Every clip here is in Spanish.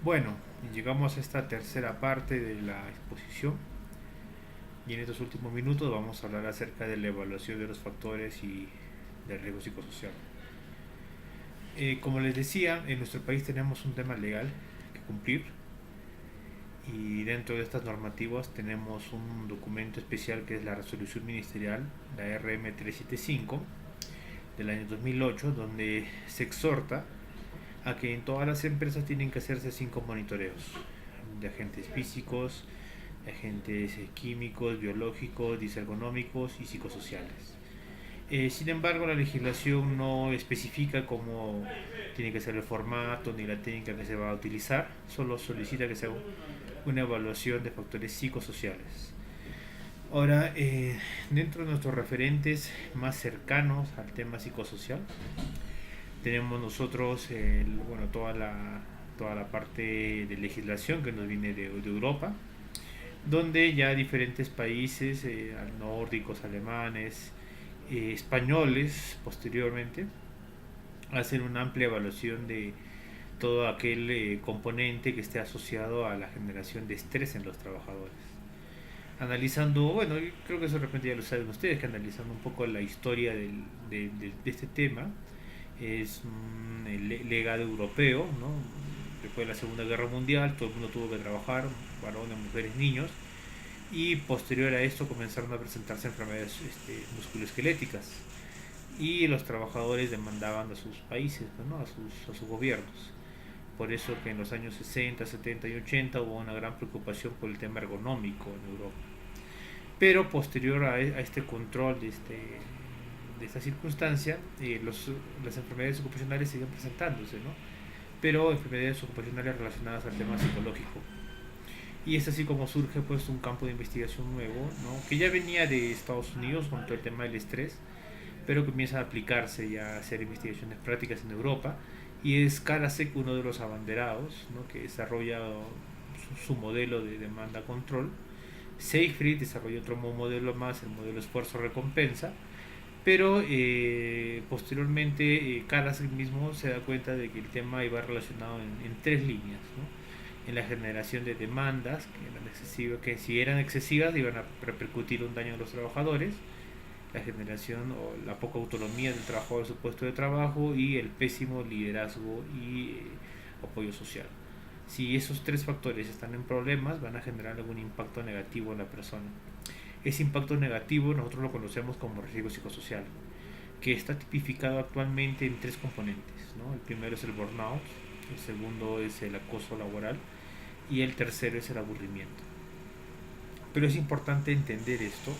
Bueno, llegamos a esta tercera parte de la exposición y en estos últimos minutos vamos a hablar acerca de la evaluación de los factores y del riesgo psicosocial. Como les decía, en nuestro país tenemos un tema legal que cumplir y dentro de estas normativas tenemos un documento especial que es la resolución ministerial, la RM 375 del año 2008, donde se exhorta a que en todas las empresas tienen que hacerse 5 monitoreos de agentes físicos, agentes químicos, biológicos, disergonómicos y psicosociales. Sin embargo, la legislación no especifica cómo tiene que ser el formato ni la técnica que se va a utilizar, solo solicita que sea una evaluación de factores psicosociales. Ahora, dentro de nuestros referentes más cercanos al tema psicosocial, tenemos nosotros toda la parte de legislación que nos viene de Europa, donde ya diferentes países nórdicos, alemanes, españoles posteriormente hacen una amplia evaluación de todo aquel componente que esté asociado a la generación de estrés en los trabajadores. Analizando, bueno, creo que eso de repente ya lo saben ustedes, que analizando un poco la historia de este tema, es el legado europeo, ¿no? Después de la Segunda Guerra Mundial, todo el mundo tuvo que trabajar, varones, mujeres, niños, y posterior a esto comenzaron a presentarse enfermedades musculoesqueléticas y los trabajadores demandaban a sus países, ¿no? a sus gobiernos. Por eso que en los años 60, 70 y 80 hubo una gran preocupación por el tema ergonómico en Europa. Pero posterior a este control de esta circunstancia, las enfermedades ocupacionales siguen presentándose, ¿no? Pero enfermedades ocupacionales relacionadas al tema psicológico. Y es así como surge pues un campo de investigación nuevo, ¿no? Que ya venía de Estados Unidos con todo el tema del estrés, pero comienza a aplicarse ya a hacer investigaciones prácticas en Europa. Y es Karasek uno de los abanderados, ¿no? Que desarrolla su modelo de demanda control. Seyfried desarrolla otro modelo más, el modelo esfuerzo-recompensa, pero posteriormente Karasek mismo se da cuenta de que el tema iba relacionado en tres líneas, ¿no? En la generación de demandas que si eran excesivas iban a repercutir un daño a los trabajadores, la generación o la poca autonomía del trabajador en su puesto de trabajo y el pésimo liderazgo y apoyo social. Si esos tres factores están en problemas, van a generar algún impacto negativo en la persona. Ese impacto negativo nosotros lo conocemos como riesgo psicosocial, que está tipificado actualmente en tres componentes, ¿no? El primero es el burnout, el segundo es el acoso laboral y el tercero es el aburrimiento. Pero es importante entender esto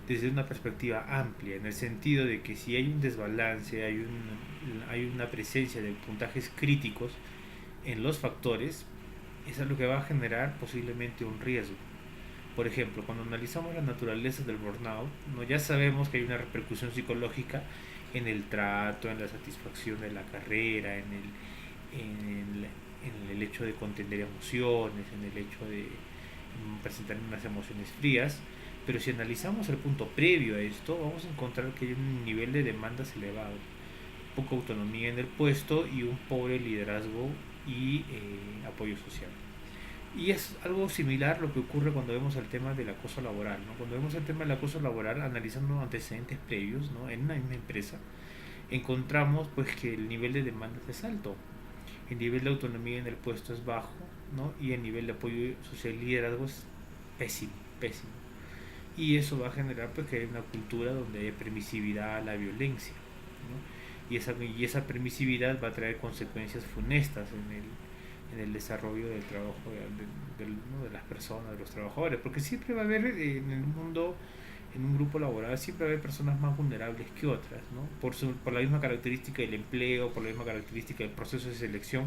desde una perspectiva amplia, en el sentido de que si hay un desbalance, hay una presencia de puntajes críticos en los factores, eso es lo que va a generar posiblemente un riesgo. Por ejemplo, cuando analizamos la naturaleza del burnout, ¿no? Ya sabemos que hay una repercusión psicológica en el trato, en la satisfacción de la carrera, en el hecho de contener emociones, en el hecho de presentar unas emociones frías. Pero si analizamos el punto previo a esto, vamos a encontrar que hay un nivel de demandas elevado, poca autonomía en el puesto y un pobre liderazgo y apoyo social. Y es algo similar lo que ocurre cuando vemos el tema del acoso laboral, ¿no? Cuando vemos el tema del acoso laboral, analizando antecedentes previos, ¿no? En una misma empresa, encontramos pues que el nivel de demandas es alto, el nivel de autonomía en el puesto es bajo, ¿no? Y el nivel de apoyo social y liderazgo es pésimo, pésimo. Y eso va a generar pues que hay una cultura donde hay permisividad a la violencia, ¿no? Y esa permisividad va a traer consecuencias funestas en el desarrollo del trabajo ¿no? de las personas, de los trabajadores, porque siempre va a haber en el mundo, en un grupo laboral, siempre va a haber personas más vulnerables que otras, ¿no? Por la misma característica del empleo, por la misma característica del proceso de selección,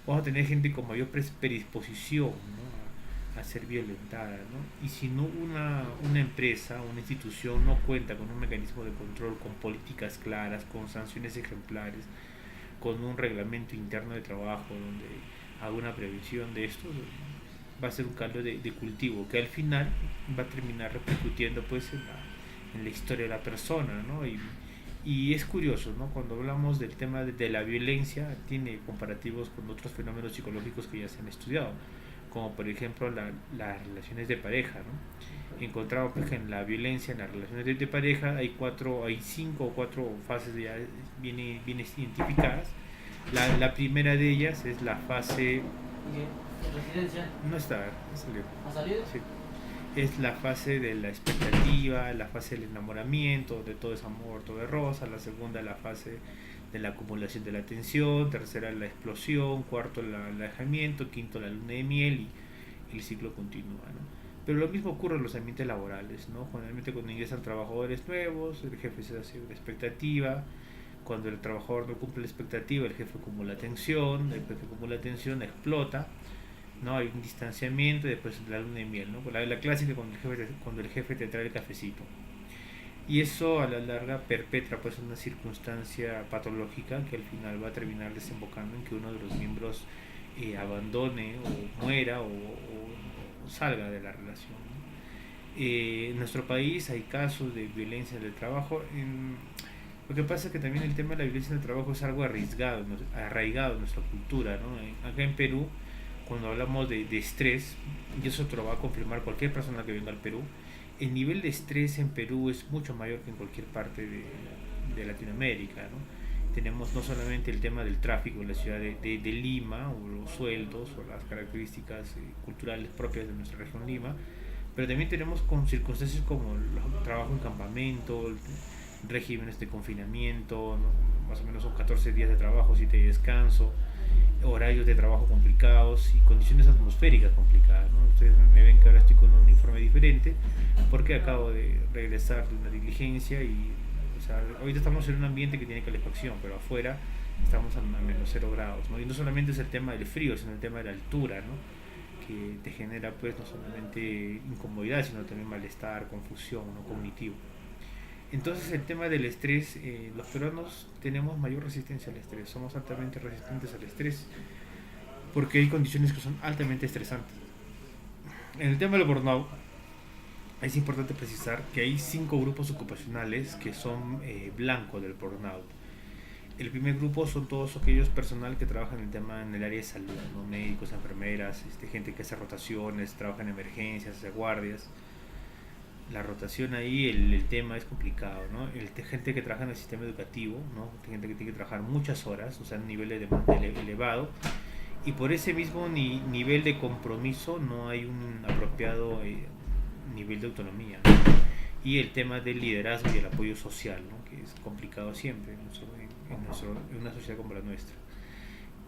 vamos a tener gente con mayor predisposición, ¿no? a ser violentada, ¿no? Y si no una empresa, una institución no cuenta con un mecanismo de control, con políticas claras, con sanciones ejemplares, con un reglamento interno de trabajo donde haga una prevención de esto, va a ser un caldo de cultivo que al final va a terminar repercutiendo pues en la historia de la persona, ¿no? Y Y es curioso, ¿no? Cuando hablamos del tema de la violencia, tiene comparativos con otros fenómenos psicológicos que ya se han estudiado, como por ejemplo las relaciones de pareja, ¿no? Encontramos pues, que en la violencia, en las relaciones de pareja, hay cinco o cuatro fases ya bien identificadas. La primera de ellas es la fase... ¿Residencia? No está, salió. ¿Ha salido? Sí. Es la fase de la expectativa, la fase del enamoramiento, de todo es amor, todo es rosa. La segunda, la fase de la acumulación de la tensión. Tercera, la explosión. Cuarto, el alejamiento. Quinto, la luna de miel y el ciclo continúa, ¿no? Pero lo mismo ocurre en los ambientes laborales, ¿no? Generalmente cuando ingresan trabajadores nuevos, el jefe se hace una expectativa. Cuando el trabajador no cumple la expectativa, el jefe acumula tensión. El jefe acumula tensión, explota, ¿no? Hay un distanciamiento y después la luna de miel, ¿no? La clásica cuando el jefe te trae el cafecito. Y eso a la larga perpetra pues una circunstancia patológica que al final va a terminar desembocando en que uno de los miembros abandone o muera o salga de la relación, ¿no? En nuestro país hay casos de violencia en el trabajo. Lo que pasa es que también el tema de la violencia en el trabajo es algo arriesgado, arraigado en nuestra cultura, ¿no? Acá en Perú, cuando hablamos de estrés, y eso te lo va a confirmar cualquier persona que venga al Perú, el nivel de estrés en Perú es mucho mayor que en cualquier parte de Latinoamérica, ¿no? Tenemos no solamente el tema del tráfico en la ciudad de Lima, o los sueldos, o las características culturales propias de nuestra región Lima, pero también tenemos con circunstancias como el trabajo en campamento, regímenes de confinamiento, ¿no? Más o menos son 14 días de trabajo, 7 de descanso, horarios de trabajo complicados y condiciones atmosféricas complicadas, ¿no? Ustedes me ven que ahora estoy con un uniforme diferente porque acabo de regresar de una diligencia y, o sea, ahorita estamos en un ambiente que tiene calefacción, pero afuera estamos a menos 0 grados, ¿no? Y no solamente es el tema del frío, sino el tema de la altura, ¿no? Que te genera pues no solamente incomodidad, sino también malestar, confusión, ¿no? Cognitivo. Entonces el tema del estrés, los peruanos tenemos mayor resistencia al estrés, somos altamente resistentes al estrés porque hay condiciones que son altamente estresantes. En el tema del burnout es importante precisar que hay 5 grupos ocupacionales que son blanco del burnout. El primer grupo son todos aquellos personal que trabajan en el tema en el área de salud, ¿no? Médicos, enfermeras, gente que hace rotaciones, trabaja en emergencias, hace guardias. La rotación ahí, el tema es complicado, ¿no? Gente que trabaja en el sistema educativo, ¿no? Gente que tiene que trabajar muchas horas, o sea, un nivel de demanda elevado, y por ese mismo nivel de compromiso no hay un apropiado nivel de autonomía, ¿no? Y el tema del liderazgo y el apoyo social, ¿no? Que es complicado siempre en una sociedad como la nuestra.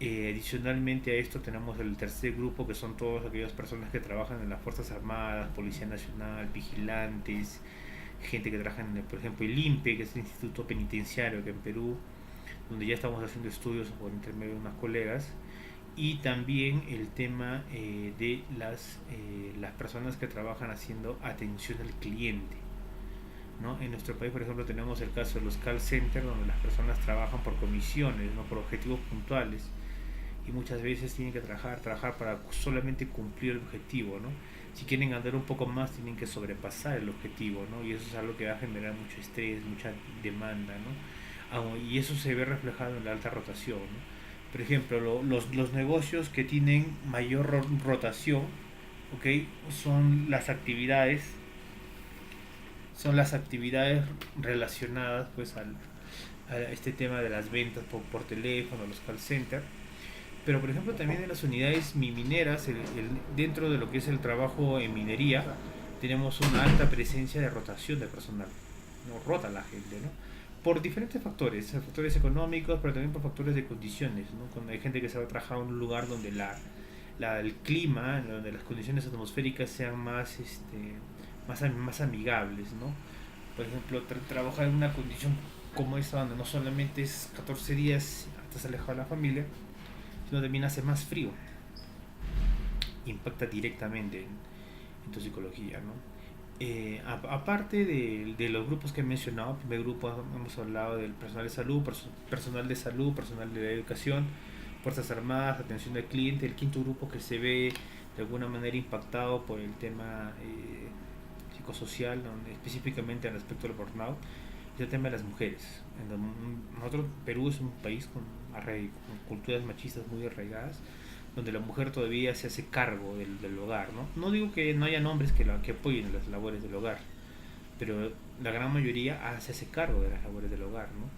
Adicionalmente a esto tenemos el tercer grupo que son todas aquellas personas que trabajan en las Fuerzas Armadas, Policía Nacional, vigilantes, gente que trabaja en, por ejemplo, el INPE, que es el Instituto Penitenciario que en Perú, donde ya estamos haciendo estudios por intermedio de unas colegas, y también el tema de las personas que trabajan haciendo atención al cliente, ¿no? En nuestro país, por ejemplo, tenemos el caso de los call centers, donde las personas trabajan por comisiones, ¿no? Por objetivos puntuales, y muchas veces tienen que trabajar para solamente cumplir el objetivo, ¿no? Si quieren ganar un poco más, tienen que sobrepasar el objetivo, ¿no? Y eso es algo que va a generar mucho estrés, mucha demanda, ¿no? Y eso se ve reflejado en la alta rotación, ¿no? Por ejemplo, los negocios que tienen mayor rotación, ¿ok? Son las actividades, son las actividades relacionadas pues a este tema de las ventas por teléfono, los call centers. Pero por ejemplo también en las unidades mineras, dentro de lo que es el trabajo en minería, tenemos una alta presencia de rotación de personal. No rota la gente, ¿no? Por diferentes factores económicos, pero también por factores de condiciones, ¿no? Cuando hay gente que se va a trabajar en un lugar donde el clima, donde las condiciones atmosféricas sean más amigables, ¿no? Por ejemplo, trabajar en una condición como esta, donde no solamente es 14 días, estás alejado de la familia, sino también hace más frío, impacta directamente en tu psicología, ¿no? Aparte de los grupos que he mencionado, el primer grupo hemos hablado del personal de la educación, Fuerzas Armadas, atención al cliente. El quinto grupo que se ve de alguna manera impactado por el tema psicosocial, ¿no? Específicamente al aspecto del burnout, es el tema de las mujeres. Nosotros, Perú es un país con culturas machistas muy arraigadas, donde la mujer todavía se hace cargo del hogar, ¿no? No digo que no hayan hombres que apoyen las labores del hogar, pero la gran mayoría se hace cargo de las labores del hogar, ¿no?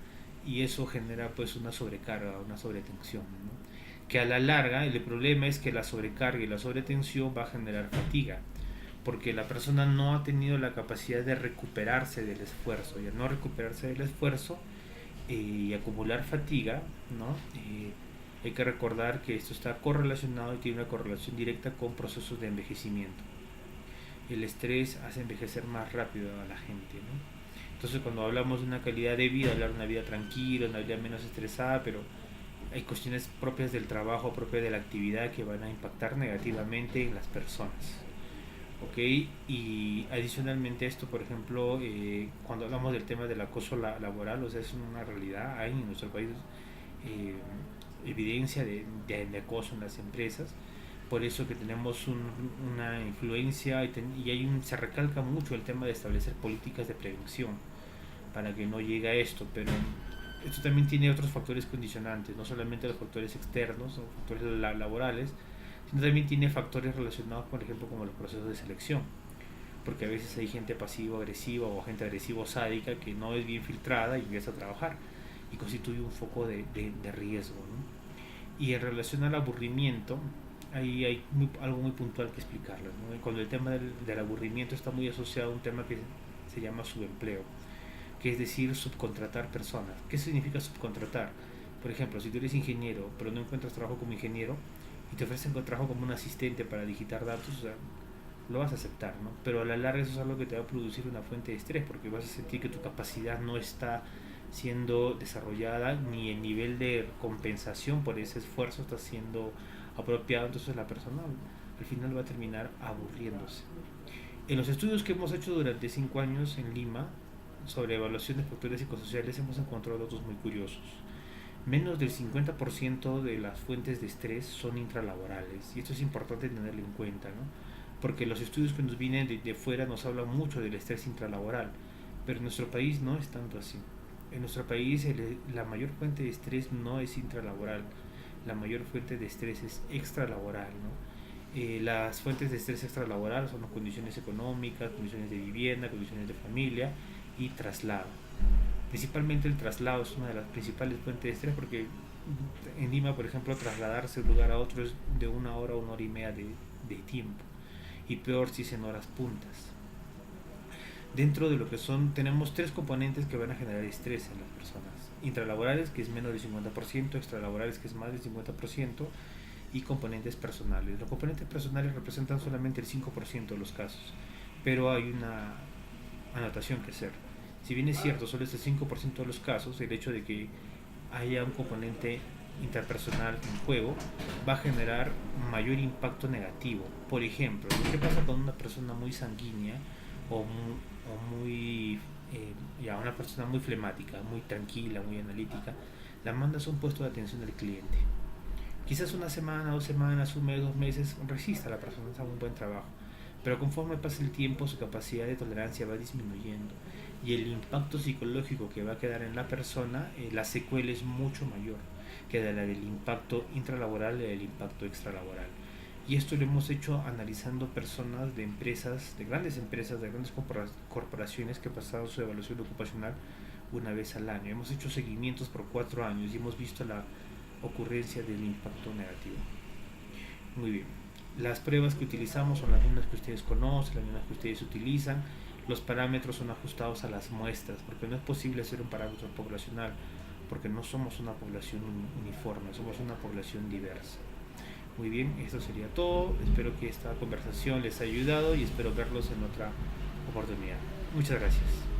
Y eso genera pues una sobrecarga, una sobretensión, ¿no? Que a la larga el problema es que la sobrecarga y la sobretensión va a generar fatiga, porque la persona no ha tenido la capacidad de recuperarse del esfuerzo, y al no recuperarse del esfuerzo y acumular fatiga, ¿no? Hay que recordar que esto está correlacionado y tiene una correlación directa con procesos de envejecimiento. El estrés hace envejecer más rápido a la gente, ¿no? Entonces cuando hablamos de una calidad de vida, hablar de una vida tranquila, una vida menos estresada, pero hay cuestiones propias del trabajo, propias de la actividad que van a impactar negativamente en las personas. ¿Ok? Y adicionalmente a esto, por ejemplo, cuando hablamos del tema del acoso laboral, o sea, es una realidad, hay en nuestro país eh, evidencia de acoso en las empresas, por eso que tenemos una influencia se recalca mucho el tema de establecer políticas de prevención para que no llegue a esto, pero esto también tiene otros factores condicionantes, no solamente los factores externos o factores laborales, sino también tiene factores relacionados, por ejemplo, como los procesos de selección, porque a veces hay gente pasivo-agresiva o gente agresivo-sádica que no es bien filtrada y empieza a trabajar y constituye un foco de riesgo, ¿no? Y en relación al aburrimiento, ahí hay algo muy puntual que explicarlo, ¿no? Cuando el tema del aburrimiento está muy asociado a un tema que se llama subempleo, que es decir, subcontratar personas. ¿Qué significa subcontratar? Por ejemplo, si tú eres ingeniero, pero no encuentras trabajo como ingeniero y te ofrecen trabajo como un asistente para digitar datos, o sea, lo vas a aceptar, ¿no? Pero a la larga eso es algo que te va a producir una fuente de estrés, porque vas a sentir que tu capacidad no está siendo desarrollada ni el nivel de compensación por ese esfuerzo está siendo apropiado, entonces la persona al final va a terminar aburriéndose. En los estudios que hemos hecho durante 5 años en Lima sobre evaluación de factores psicosociales hemos encontrado datos muy curiosos. Menos del 50% de las fuentes de estrés son intralaborales y esto es importante tenerlo en cuenta, ¿no? Porque los estudios que nos vienen de fuera nos hablan mucho del estrés intralaboral, pero en nuestro país no es tanto así. En nuestro país la mayor fuente de estrés no es intralaboral, la mayor fuente de estrés es extralaboral, ¿no? Las fuentes de estrés extralaboral son las condiciones económicas, condiciones de vivienda, condiciones de familia y traslado. Principalmente el traslado es una de las principales fuentes de estrés porque en Lima, por ejemplo, trasladarse de un lugar a otro es de 1 hora a 1 hora y media de tiempo y peor si es en horas puntas. Dentro de lo que tenemos 3 componentes que van a generar estrés en las personas. Intralaborales, que es menos del 50%, extralaborales, que es más del 50%, y componentes personales. Los componentes personales representan solamente el 5% de los casos, pero hay una anotación que hacer. Si bien es cierto, solo es el 5% de los casos, el hecho de que haya un componente interpersonal en juego va a generar mayor impacto negativo. Por ejemplo, ¿qué pasa con una persona muy sanguínea o muy ya una persona muy flemática, muy tranquila, muy analítica? La mandas a un puesto de atención al cliente. Quizás 1 semana, 2 semanas, 1 mes, 2 meses resista la persona a un buen trabajo, pero conforme pasa el tiempo su capacidad de tolerancia va disminuyendo y el impacto psicológico que va a quedar en la persona, la secuela es mucho mayor que la del impacto intralaboral y del impacto extralaboral. Y esto lo hemos hecho analizando personas de empresas, de grandes corporaciones que pasaron su evaluación ocupacional una vez al año. Hemos hecho seguimientos por 4 años y hemos visto la ocurrencia del impacto negativo. Muy bien. Las pruebas que utilizamos son las mismas que ustedes conocen, las mismas que ustedes utilizan. Los parámetros son ajustados a las muestras, porque no es posible hacer un parámetro poblacional, porque no somos una población uniforme, somos una población diversa. Muy bien, esto sería todo. Espero que esta conversación les haya ayudado y espero verlos en otra oportunidad. Muchas gracias.